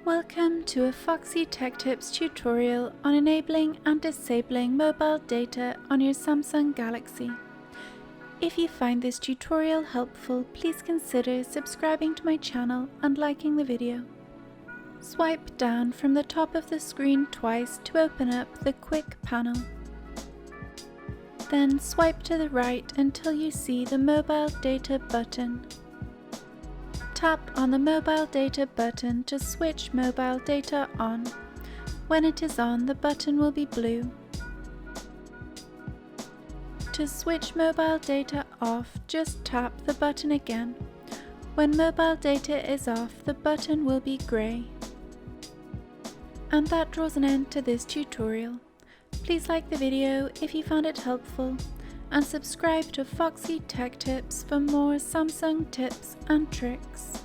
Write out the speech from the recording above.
Welcome to a Foxy Tech Tips tutorial on enabling and disabling mobile data on your Samsung Galaxy. If you find this tutorial helpful, please consider subscribing to my channel and liking the video. Swipe down from the top of the screen twice to open up the Quick panel. Then swipe to the right until you see the Mobile Data button. Tap on the Mobile Data button to switch mobile data on. When it is on, the button will be blue. To switch mobile data off, just tap the button again. When mobile data is off, the button will be grey. And that draws an end to this tutorial. Please like the video if you found it helpful, and subscribe to Foxy Tech Tips for more Samsung tips and tricks.